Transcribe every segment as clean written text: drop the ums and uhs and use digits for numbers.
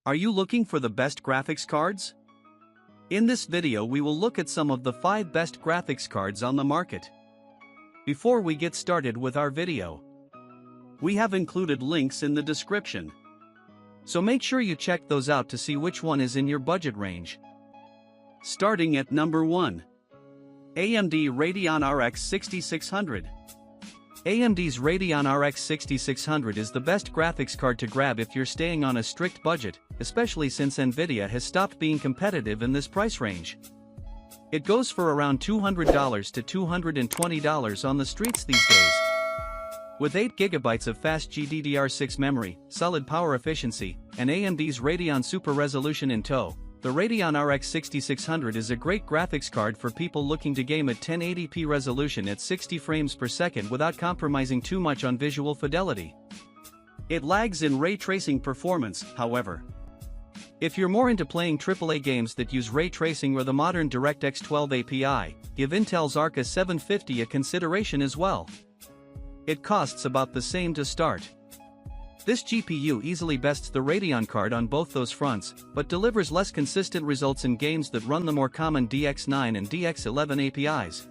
Are you looking for the best graphics cards? In this video we will look at some of the 5 best graphics cards on the market. Before we get started with our video, we have included links in the description. So make sure you check those out to see which one is in your budget range. Starting at number 1. AMD Radeon RX 6600. AMD's Radeon RX 6600 is the best graphics card to grab if you're staying on a strict budget, especially since Nvidia has stopped being competitive in this price range. It goes for around $200 to $220 on the streets these days. With 8GB of fast GDDR6 memory, solid power efficiency, and AMD's Radeon Super Resolution in tow, the Radeon RX 6600 is a great graphics card for people looking to game at 1080p resolution at 60 frames per second without compromising too much on visual fidelity. It lags in ray tracing performance, however. If you're more into playing AAA games that use ray tracing or the modern DirectX 12 API, give Intel's Arca 750 a consideration as well. It costs about the same to start. This GPU easily bests the Radeon card on both those fronts, but delivers less consistent results in games that run the more common DX9 and DX11 APIs.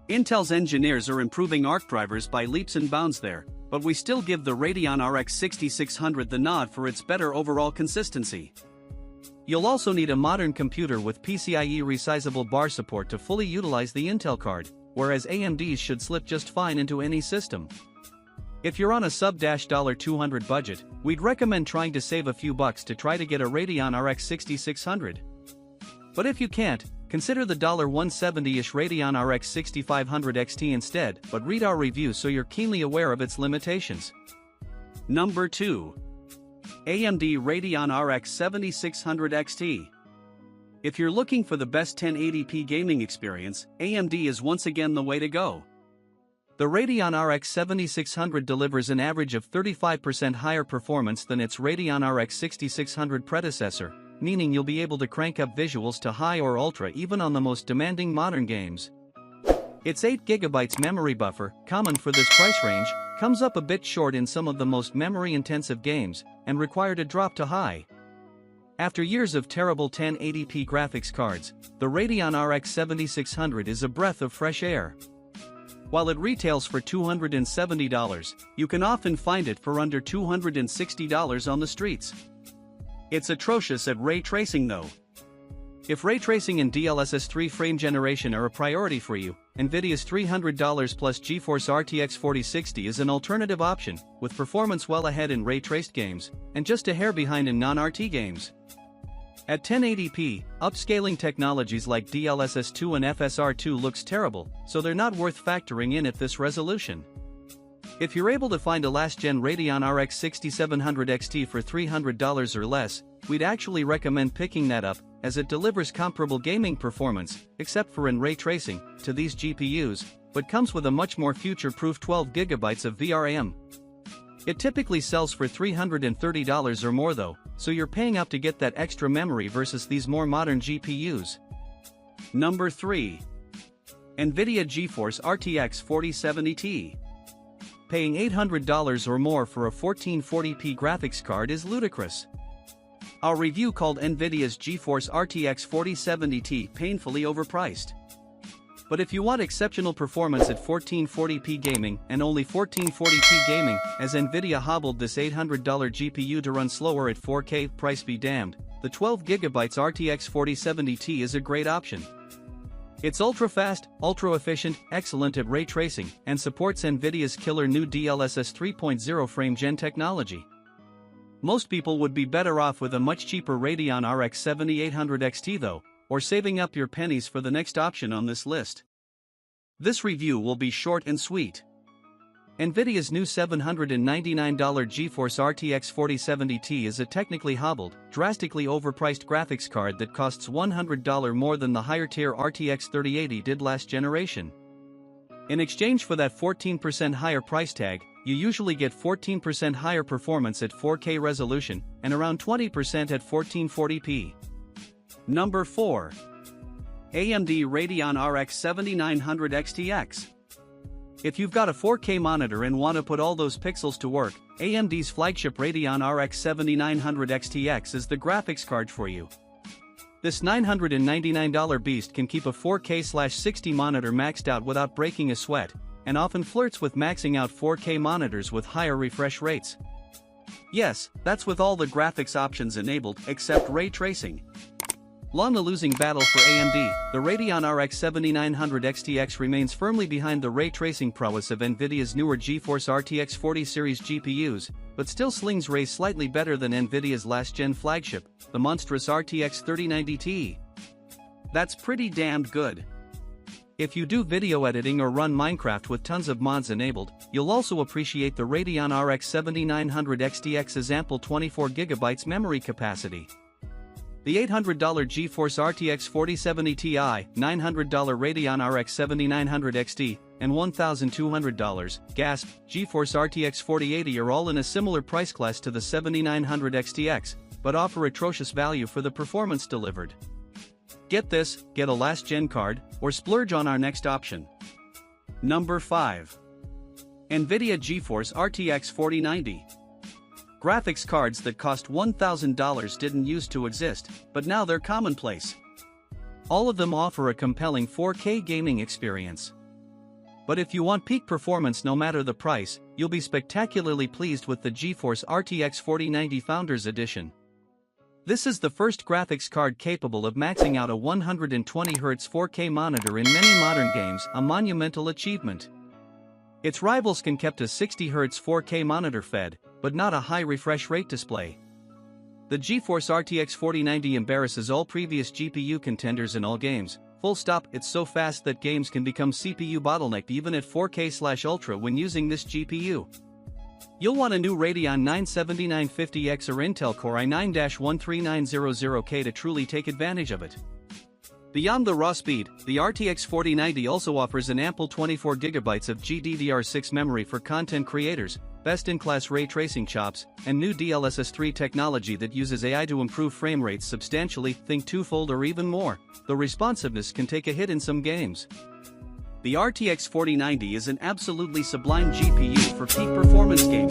Intel's engineers are improving ARC drivers by leaps and bounds there, but we still give the Radeon RX 6600 the nod for its better overall consistency. You'll also need a modern computer with PCIe resizable bar support to fully utilize the Intel card, whereas AMD's should slip just fine into any system. If you're on a sub-$200 budget, we'd recommend trying to save a few bucks to try to get a Radeon RX 6600. But if you can't, consider the $170-ish Radeon RX 6500 XT instead, but read our review so you're keenly aware of its limitations. Number 2. AMD Radeon RX 7600 XT. If you're looking for the best 1080p gaming experience, AMD is once again the way to go. The Radeon RX 7600 delivers an average of 35% higher performance than its Radeon RX 6600 predecessor, meaning you'll be able to crank up visuals to high or ultra even on the most demanding modern games. Its 8GB memory buffer, common for this price range, comes up a bit short in some of the most memory-intensive games, and required a drop to high. After years of terrible 1080p graphics cards, the Radeon RX 7600 is a breath of fresh air. While it retails for $270, you can often find it for under $260 on the streets. It's atrocious at ray tracing though. If ray tracing and DLSS 3 frame generation are a priority for you, Nvidia's $300 plus GeForce RTX 4060 is an alternative option, with performance well ahead in ray-traced games, and just a hair behind in non-RT games. At 1080p, upscaling technologies like DLSS 2 and FSR2 looks terrible, so they're not worth factoring in at this resolution. If you're able to find a last-gen Radeon RX 6700 XT for $300 or less, we'd actually recommend picking that up, as it delivers comparable gaming performance, except for in ray tracing, to these GPUs, but comes with a much more future-proof 12GB of VRAM. It typically sells for $330 or more though, so you're paying up to get that extra memory versus these more modern GPUs. Number 3. NVIDIA GeForce RTX 4070 Ti. Paying $800 or more for a 1440p graphics card is ludicrous. Our review called NVIDIA's GeForce RTX 4070 Ti painfully overpriced. But if you want exceptional performance at 1440p gaming and only 1440p gaming, as Nvidia hobbled this $800 GPU to run slower at 4K, price be damned, the 12GB RTX 4070 Ti is a great option. It's ultra-fast, ultra-efficient, excellent at ray tracing, and supports Nvidia's killer new DLSS 3.0 frame gen technology. Most people would be better off with a much cheaper Radeon RX 7800 XT though, or saving up your pennies for the next option on this list. This review will be short and sweet. Nvidia's new $799 GeForce RTX 4070 Ti is a technically hobbled, drastically overpriced graphics card that costs $100 more than the higher-tier RTX 3080 did last generation. In exchange for that 14% higher price tag, you usually get 14% higher performance at 4K resolution, and around 20% at 1440p. Number 4. AMD Radeon RX 7900 XTX. If you've got a 4K monitor and want to put all those pixels to work, AMD's flagship Radeon RX 7900 XTX is the graphics card for you. This $999 beast can keep a 4K/60 monitor maxed out without breaking a sweat, and often flirts with maxing out 4K monitors with higher refresh rates. Yes, that's with all the graphics options enabled except ray tracing. Long a losing battle for AMD, the Radeon RX 7900 XTX remains firmly behind the ray tracing prowess of NVIDIA's newer GeForce RTX 40 series GPUs, but still slings rays slightly better than NVIDIA's last-gen flagship, the monstrous RTX 3090 Ti. That's pretty damned good. If you do video editing or run Minecraft with tons of mods enabled, you'll also appreciate the Radeon RX 7900 XTX's ample 24GB memory capacity. The $800 GeForce RTX 4070 Ti, $900 Radeon RX 7900 XT, and $1,200, gasp, GeForce RTX 4080 are all in a similar price class to the 7900 XTX, but offer atrocious value for the performance delivered. Get this, get a last-gen card, or splurge on our next option. Number 5. NVIDIA GeForce RTX 4090. Graphics cards that cost $1,000 didn't used to exist, but now they're commonplace. All of them offer a compelling 4K gaming experience. But if you want peak performance no matter the price, you'll be spectacularly pleased with the GeForce RTX 4090 Founders Edition. This is the first graphics card capable of maxing out a 120Hz 4K monitor in many modern games, a monumental achievement. Its rivals can kept a 60Hz 4K monitor fed, but not a high refresh rate display. The GeForce RTX 4090 embarrasses all previous GPU contenders in all games, full stop. It's so fast that games can become CPU bottlenecked even at 4K/Ultra when using this GPU. You'll want a new Radeon 97950X or Intel Core i9-13900K to truly take advantage of it. Beyond the raw speed, the RTX 4090 also offers an ample 24GB of GDDR6 memory for content creators, best-in-class ray tracing chops, and new DLSS 3 technology that uses AI to improve frame rates substantially, think twofold or even more. The responsiveness can take a hit in some games. The RTX 4090 is an absolutely sublime GPU for peak performance gaming.